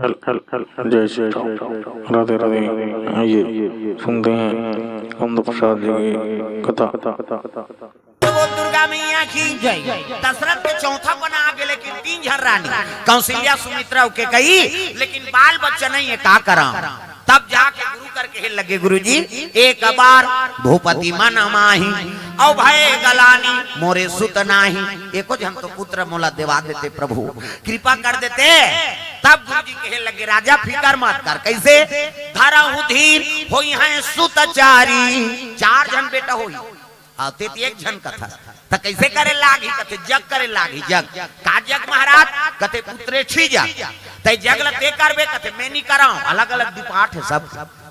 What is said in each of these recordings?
जय श्री राम। राधे राधे। आइए सुनते हैं अमृत प्रसाद जी की कथा। वो दुर्गा मैया की जय। दशरथ के चौथा बना आगे, लेकिन 3 झर रानी कौशल्या सुमित्रा के कही, लेकिन बाल बच्चा नहीं है, का करा। तब जाके गुरु करके हे लगे, गुरुजी एक बार भूपति मन माही औ भय गलानी मोरे सुत नाही, एको जन तो पुत्र मोला देवा देते प्रभु, कृपा कर देते। तब गुरुजी कहे लगे, राजा फिकर मत कर, कैसे धरहु धीर होई है सुतचारी। 4 जन बेटा होई आते 1 जन कथा त कैसे करे लागी, कथे जग करे लागी। जग का जग महाराज, कथे पुत्रे छी जग तै जग लते करबे, कथे मैं नहीं कराऊं, अलग अलग डिपार्ट है सब।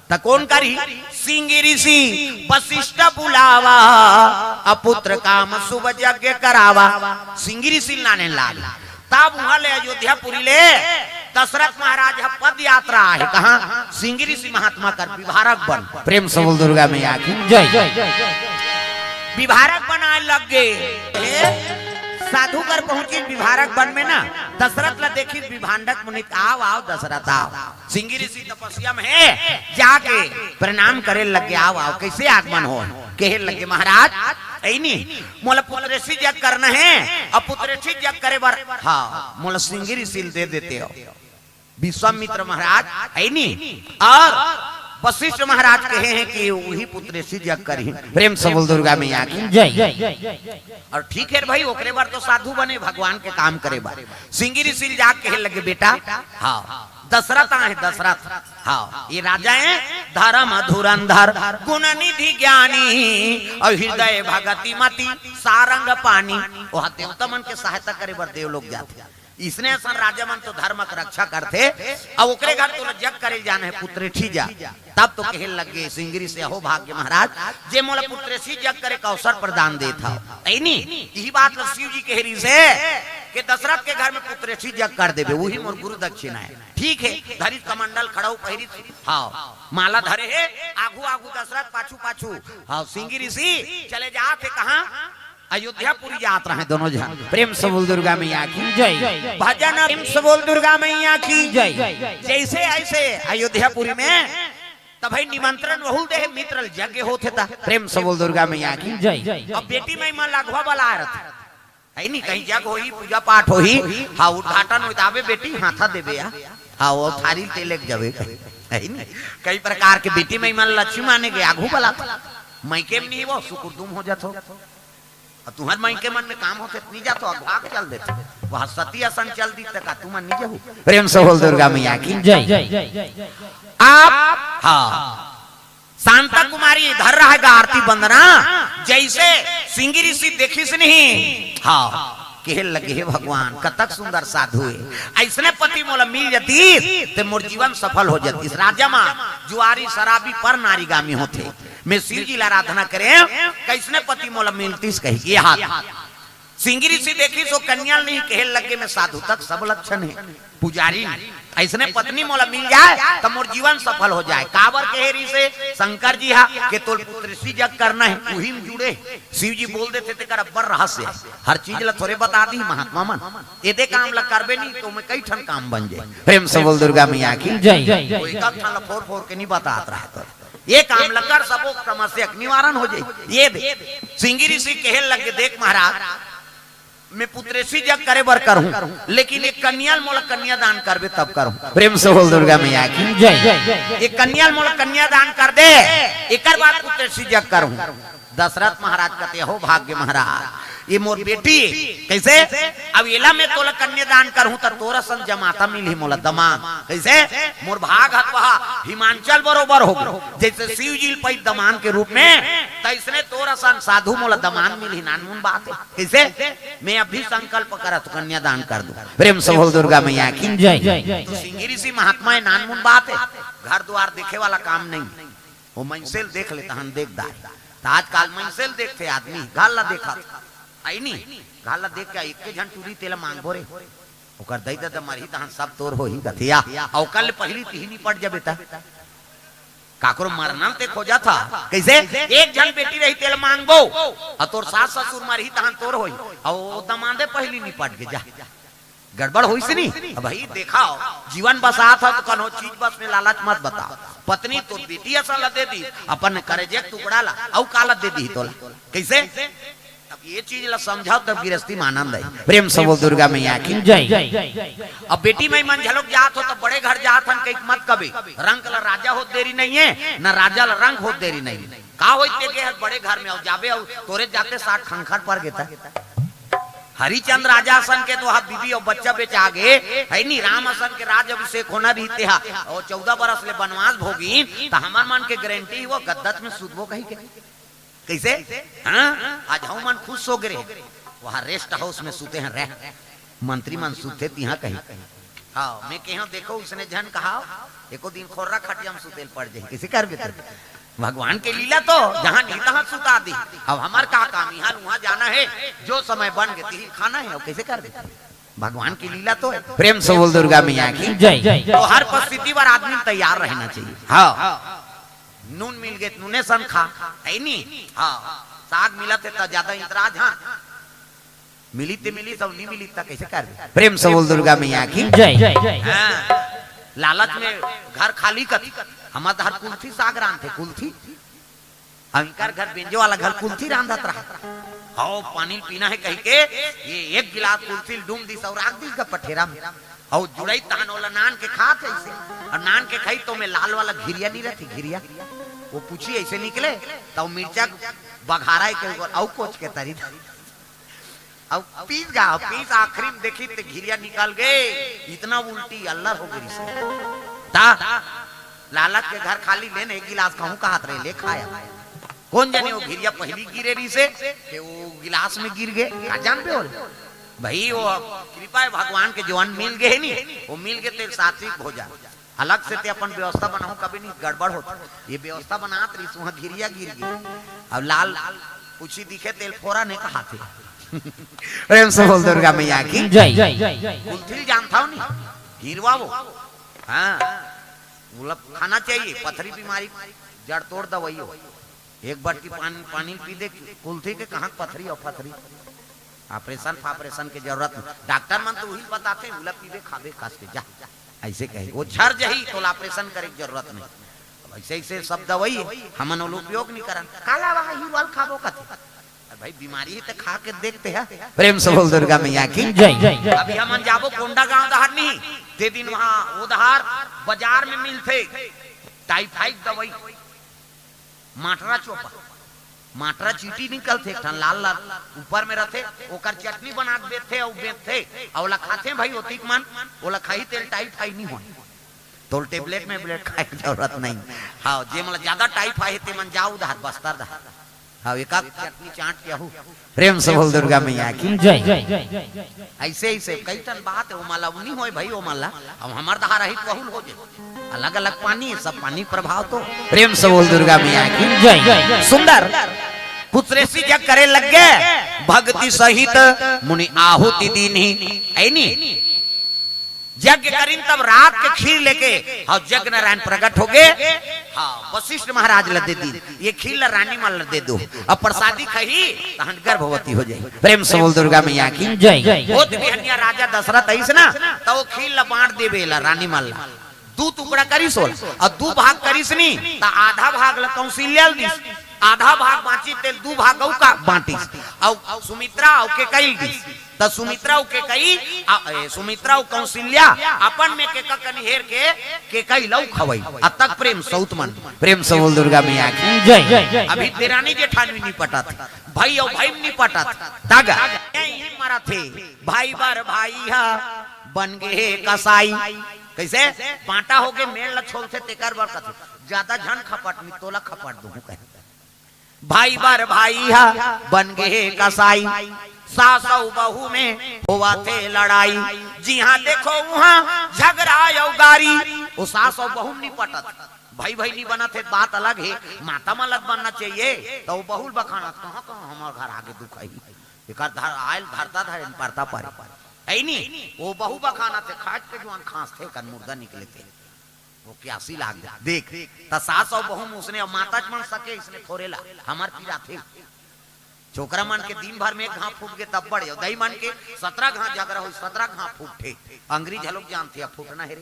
त कौन करी, सिंह ऋषि वशिष्ठ बुलावा, अपुत्र काम शुभ यज्ञ करावा। सिंह ऋषि लाने लागे। तब वहां ले अयोध्यापुरी ले दशरथ महाराज पद यात्रा है, कहा सिंह ऋषि महात्मा कर विभारक बन। प्रेम से बोल दुर्गा मैया की जय। विभारक बनाए लग गए, साधु कर पहुंची विभारक बन में ना। दशरथ ला देखी विभांडक मुनि, आओ आओ दशरथ आओ, सिंह ऋषि तपस्या में है, जाके प्रणाम करे लगे। आओ आओ, कैसे आगमन हो, कहे लगे महाराज ऐनी मोला पुत्रेशी जग करना है, अब पुत्रेशी जग करे बर हाँ मोला सिंह ऋषि दे देते हो। विश्वामित्र महाराज ऐनी और वशिष्ठ महाराज कहे हैं कि वही पुत्र से जग करी। प्रेम से बोल दुर्गा मैया की जय। और ठीक है भाई, ओकरे बार तो साधु बने, भगवान के काम करे बार। सिंह ऋषि जाग कहे लगे, बेटा हाँ दशरथ है, दशरथ हाँ ये राजा है, धर्म धुरंधर गुण निधि ज्ञानी और हृदय भगति मति सारंग पानी। वह देवता मन के सहायता करे बार देव लोग जाते, इसने असन राजा मन तो धर्म की रक्षा करते। अब ओकरे घर तो जग करे जाने है, पुत्र ठी जा। तब तो कहे लगे सिंगरी से, हो भाग्य महाराज जे मोला पुत्र सी जग करे का अवसर प्रदान दे था। ऐनी यही बात शिव जी कह रही से कि दशरथ के घर में पुत्र सी जग कर देबे, वही मोर गुरु दक्षिणा है। ठीक है, धरी कमंडल खड़ाऊ पहिरी हाँ माला धरे है, आगू आगू दशरथ पाछू पाछू हाँ सिंह ऋषि चले जाते कहा अयोध्यापुरी यात्रा है दोनों जन। प्रेम से बोल दुर्गा मैया की जय। भजन प्रेम से बोल दुर्गा मैया की जय। जैसे ऐसे अयोध्यापुरी में तब निमंत्रण बहुल दे मित्र यज्ञ होते था। प्रेम से बोल दुर्गा मैया की जय। अब बेटी में मन लगवा वाला है नहीं, कहीं जग होई पूजा पाठ होई हाँ उद्घाटन होता बेटी हाथा देबे हाँ वो थारी तेलक जावे कई प्रकार के बेटी में मन लक्ष्मी माने के आगू वाला मैके में नहीं वो सुकुरदुम हो जातो। तुम्हार माई के मन में काम होते नहीं जातो, आग चल देते वहां सती आसन चल दी तक तुम नहीं जाओ। प्रेम से बोल दुर्गा मैया की जय। आप हाँ शांता कुमारी इधर रहेगा आरती वंदना, जैसे सिंह ऋषि देखी से नहीं हाँ कहे लगे हे भगवान कतक सुंदर साधु है, ऐसने पति मोला मिल जाती तो मोर जीवन सफल हो जाती। इस राजा मां जुआरी शराबी पर नारीगामी होते, मैं शिव जी आराधना करें कैसने पति मोला मिलती कही। हाथ सिंह ऋषि देखी सो कन्या नहीं कहे लगे मैं साधु तक सब लक्षण है, पुजारी ऐसने पत्नी मोला मिल जाए तो मोर जीवन सफल हो जाए। काबर कहे री से शंकर जी हा के तोल पुत्र सी जग करना है, वही में जुड़े शिव जी बोल देते थे कर अब्बर रहस्य हर चीज ला थोड़े बता दी महात्मा मन, एदे काम ला करबे नहीं तो मैं कई ठन काम बन जाए। प्रेम से बोल दुर्गा मैया की जय। कोई का ठन ला फोर फोर के नहीं बतात रहा तो ये काम लकर सबो समस्या निवारण हो जाए। ये दे सिंह ऋषि कहे लगे, देख महाराज मैं पुत्रेशी जग करे बर करूं, लेकिन एक कन्या मोला कन्या दान करबे तब करूं। प्रेम से बोल दुर्गा मैया की जय। एक कन्या मोला कन्या दान कर दे, एकर बाद पुत्रेशी जग करूं। दशरथ महाराज कहते हो भाग्य महाराज ये मोर बेटी कैसे अब एला में तोला कन्यादान करूं तो तोरा सन जमाता मिली मोला दमाद, कैसे मोर भाग हत वहा हिमांचल बरोबर हो जैसे शिव जी पै दमान के रूप में, तैसने तोरा सन साधु मोला दमान मिली। नानमुन बात है कैसे मैं अभी संकल्प करत कन्यादान कर दूं। प्रेम से बोल दुर्गा मैया की जय। तो सिंह ऋषि महात्मा है, नानमुन बात है, घर द्वार देखे वाला काम नहीं, वो मंसेल देख लेता हम देखदार। आजकल मंसेल देखते आदमी गाला देखा आई नहीं गाला देख के एक जन टूरी तेल मांगबो रे ओकर दई दे मरही तहन सब तोर होही गथिया औकल पहली तिहनी पड़ जाबे ता काकरो मरना ते खोजा था कैसे एक जन बेटी रही तेल मांगबो और तोर सास ससुर मरही तहन तोर होई और दमादे पहली नहीं पड़ के जा गड़बड़ हुई से नहीं। अब भाई देखा जीवन बसा था तो कनो चीज बस में लालच मत बता। पत्नी तो बेटी असल दे दी, अपन करे जे टुकड़ा ला औ काला दे दी तोला कैसे। अब ये चीज ला समझाओ तब गृहस्थी में आनंद है। प्रेम से बोल दुर्गा मैया की जय। अब बेटी में मन झलक जात हो तो बड़े घर जात हन कई मत कभी रंग ला राजा हो देरी नहीं है ना राजा ला रंग हो देरी नहीं का होते के बड़े घर में जाबे और तोरे जाते 60 खंखर पर गेता। हरिचंद्र राजा सन के तो हा बीबी और बच्चा बेच आगे है नी राम सन के राज अभिषेक होना भी थे और 14 बरस ले वनवास भोगी तो हमार मन के गारंटी वो गद्दत में सुतबो कहीं के कैसे। हाँ आज हम मन खुश हो गए वहाँ रेस्ट हाउस में सूते हैं रह मंत्री मन सूते तिहा कहीं। हाँ मैं कहो देखो उसने जन कहा एको दिन खोर्रा खटिया में सुतेल पड़ जाए किसी कर भी भगवान के लीला तो जहाँ नहीं तहाँ सुता दी। अब हमार का काम यहाँ वहाँ जाना है जो समय बन गए खाना है और कैसे कर दे भगवान की लीला तो है। प्रेम से बोल दुर्गा मैया की जय। तो हर परिस्थिति पर आदमी तैयार रहना चाहिए। हाँ नून मिल गए नूने सन खा है नहीं। हाँ साग मिला थे तो ज्यादा इतराज। हाँ मिली ते मिली तो नहीं मिली तो कैसे कर दे। प्रेम से बोल दुर्गा मैया की जय। लालच में घर खाली कर हमारे घर कुल्थी साग रांध थे कुल्थी अंकर घर बेंजो वाला घर कुल्थी रांधत रहा। आओ पानी पीना है कह के ये एक गिलास कुल्थी डूम दी सौराग दी का पठेरा में और जुड़ई तान वाला नान के खाते ऐसे और नान के खाई तो मैं लाल वाला घिरिया नहीं रहती घिरिया वो पूछी ऐसे निकले तो मिर्चा बघारा के ऊपर औ कोच के तरी अब पीस आखिरी में देखी तो घिरिया निकाल गए इतना उल्टी अल्लाह हो गई से लालच के घर खाली लेने एक गिलास कहूं का हाथ रहे ले खाया कौन जाने वो घिरिया पहली गिरे रही से कि वो गिलास में गिर गए का जान पे भाई वो कृपा है भगवान के जवान मिल गए नहीं वो मिल गए तेरे सात्विक भोजन अलग से ते अपन व्यवस्था बनाऊं कभी नहीं गड़बड़ होता ये व्यवस्था बनात रही वहां घिरिया गिर गई। अब लाल पूछी दिखे तेल फोरा ने कहा थे। प्रेम से बोल दुर्गा मैया की जय। कुल्थी जानता हूं नहीं हीरवा वो हाँ खाना चाहिए पथरी बीमारी जड़ तोड़ दवाई हो एक बार की पानी पी दे कुल्थी के कहाँ पथरी और पथरी ऑपरेशन के जरूरत नहीं। डॉक्टर मन तो वही बताते हैं उला पीबे खाबे खास के जा ऐसे कहे वो झर जही तो ऑपरेशन करे की जरूरत नहीं। ऐसे ऐसे सब दवाई हमन उपयोग नहीं करन काला वाला ही वाल खाबो कथे भाई बीमारी है तो खा के देखते हैं। प्रेम से बोल दुर्गा मैया की जय। अभी हमन जाबो कोंडा गांव दहार नहीं ते दिन वहां उधार बाजार में मिलते टाइफाइड दवाई माटरा चोपा माटरा चीटी निकलते लाल लाल ऊपर में रहते ओकर चटनी बना देते और बेचते और ओला खाते भाई ओतिक मन ओला खाई तेल टाइफाइड नहीं हो तो टेबलेट में ब्लेड खाए की जरूरत नहीं। हाँ जे मतलब ज्यादा टाइफाइड है ते मन जाओ उधार बस्तर दहार हाँ एक चटनी चाट क्या हो। प्रेम से बोल दुर्गा मैया की जय। ऐसे ऐसे कई टन बात है वो माला नहीं हो भाई वो माला अब हमार दहा रही बहुल हो जाए अलग अलग पानी सब पानी प्रभाव तो। प्रेम से बोल दुर्गा मैया की जय। सुंदर पुत्रेसी जग करे लग गए भक्ति सहित मुनि आहुति दीनी ऐनी यज्ञ करीन तब रात के खीर लेके और जग नारायण प्रकट हो गए। हाँ वशिष्ठ महाराज लदे दी ये खीर रानी माल दे दो अब प्रसादी खही तहन गर्भवती हो जाए। प्रेम से बोल दुर्गा मैया की जय। बहुत बिहनिया राजा दशरथ ऐस ना तो वो खीर ला बांट देवे ला रानी माल दू टुकड़ा करीस और दू भाग करीस नहीं तो आधा भाग ला कौशल्या दिस आधा भाग बांची तेल दू भाग का बांटी और सुमित्रा के कई दिस तो सुमित्रा के कई सुमित्रा कौशल्या अपन में के कनिहेर के कई लौ खवई अब तक प्रेम सौतमन। प्रेम से बोल दुर्गा मैया की जय। अभी तेरानी जेठानी नहीं पटा था भाई और भाई नहीं पटा तागा यही मरा थे भाई बार भाई हा बन गए कसाई कैसे बांटा हो गए मेल ल छोल थे तेकर बार कथे ज्यादा झन खपट में तोला खपट दूं कहे भाई बार भाई हा बन गए कसाई सासौ बहू में हुआ थे लड़ाई जी हाँ देखो वहाँ झगड़ा गारी वो सासौ बहू नहीं पटत भाई भाई नहीं बना थे बात अलग है माता मलक बनना चाहिए तो वो बहुल बखाना कहाँ कहाँ हमारे घर आगे दुखाई एक आयल धरता था पड़ता पारे नहीं वो बहु बखाना थे खाट के जवान खांस थे कर मुर्दा निकले थे वो क्यासी लाग देख सास और बहु उसने माता मन सके इसने फोरेला हमार पीड़ा थे छोकरा मन के दिन भर में एक घाव फूट के तब बढ़े दही मन के 17 घाव जागर हो 17 घाव फूटे अंग्रेज लोग जानते फूटना है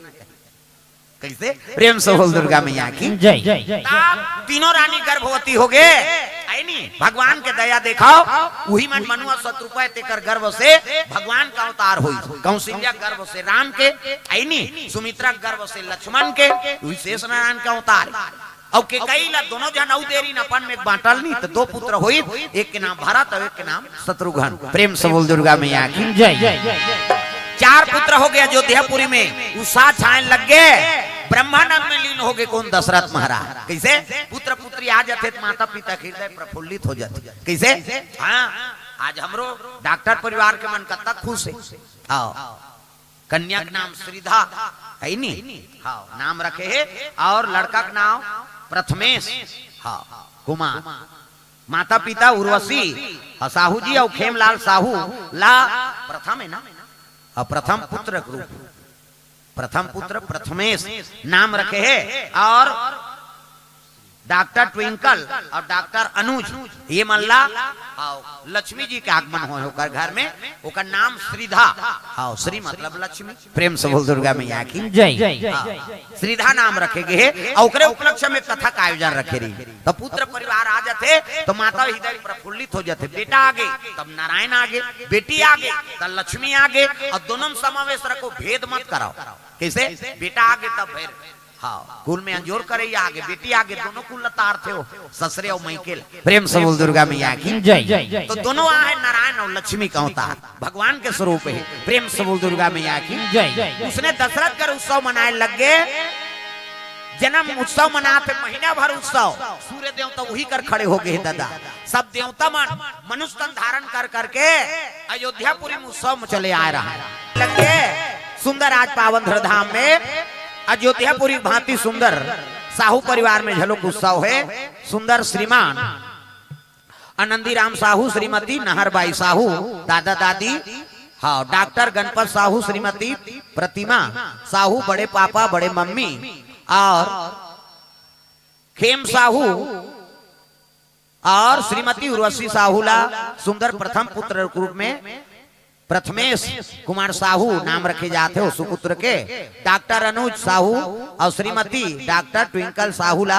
कैसे प्रेम से बोल दुर्गा मैया की जय। तीनों रानी गर्भवती हो गए भगवान के दया देखाओ वही मन मनुआ शत्रुपय तेकर गर्भ से भगवान का अवतार हुई कौशल्या गर्भ से राम के सुमित्रा गर्भ से लक्ष्मण के शेष नारायण का अवतार और के कई ला दोनों जन औ देरी नपन में बांटल नहीं तो दो पुत्र हुई एक के नाम भरत और एक के नाम शत्रुघ्न प्रेम से बोल दुर्गा मैया की जय। 4 पुत्र हो गए अयोध्यापुरी में उषा छान लग गए ब्रह्मांड में लीन हो गए कौन दशरथ महाराज कैसे पुत्र पुत्री आ जाते माता पिता हृदय प्रफुल्लित हो जाते कैसे हाँ आज हमरो डॉक्टर परिवार के मन कत्ता खुश है हाँ कन्या का नाम श्रीधा है नी हाँ नाम रखे है और लड़का का नाम प्रथमेश हाँ कुमार माता पिता उर्वशी साहू जी और खेमलाल साहू ला प्रथम है ना प्रथम पुत्र प्रथम पुत्र प्रथमेश नाम रखे है और डॉक्टर ट्विंकल और डॉक्टर अनुज ये मल्ला लक्ष्मी जी के आगमन हो होकर घर में ओकर नाम श्रीधा हाँ श्री मतलब लक्ष्मी प्रेम से बोल दुर्गा मैया की जय। श्रीधा नाम रखे गए और ओकरे उपलक्ष्य में कथा का आयोजन रखे रही तो पुत्र परिवार आ जाते तो माता हृदय प्रफुल्लित हो जाते बेटा आगे तब नारायण आगे बेटी आगे तब लक्ष्मी आगे और दोनों समावेश रखो भेद मत कराओ कैसे बेटा आगे तब फिर हाँ कुल में अंजोर करे आगे बेटी आगे दोनों कुल लतार थे हो ससुरे और मैकेल प्रेम से बोल दुर्गा मैया की जय। तो दोनों है नारायण और लक्ष्मी का अवतार भगवान के स्वरूप है प्रेम से बोल दुर्गा मैया की जय। उसने दशरथ कर उत्सव मनाए लग गए जन्म उत्सव मनाते महीना भर उत्सव सूर्य देवता वही कर खड़े हो गए दादा सब देवता मन मनुष्य तन धारण कर करके अयोध्यापुरी में उत्सव में चले आ रहा है लग गए सुंदर आज पावन धरधाम में अयोध्यापुरी भांति सुंदर साहू परिवार में झलक उत्सव है सुंदर श्रीमान आनंदी राम साहू श्रीमती नहरबाई साहू दादा दादी हाँ डॉक्टर गणपत साहू श्रीमती प्रतिमा साहू बड़े पापा बड़े मम्मी और खेम साहू और श्रीमती उर्वशी साहूला सुंदर प्रथम पुत्र रूप में प्रथमेश कुमार साहू नाम रखे जाते हो सुपुत्र के डॉक्टर अनुज साहू और श्रीमती डॉक्टर ट्विंकल साहूला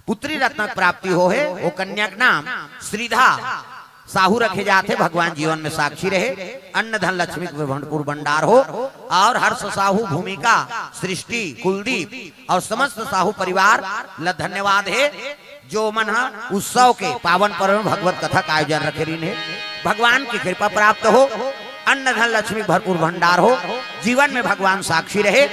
पुत्री रत्न प्राप्ति हो है वो कन्या का नाम श्रीधा साहू रखे जाते भगवान जीवन में साक्षी रहे अन्न धन लक्ष्मी भंडपुर भंडार हो और हर्ष साहू भूमिका सृष्टि कुलदीप और समस्त साहू परिवार ला धन्यवाद है जो मन उत्सव के पावन पर्व में भगवत कथा का आयोजन रखे रही भगवान की कृपा प्राप्त हो अन्न धन लक्ष्मी भरपूर भंडार हो जीवन में भगवान साक्षी रहे।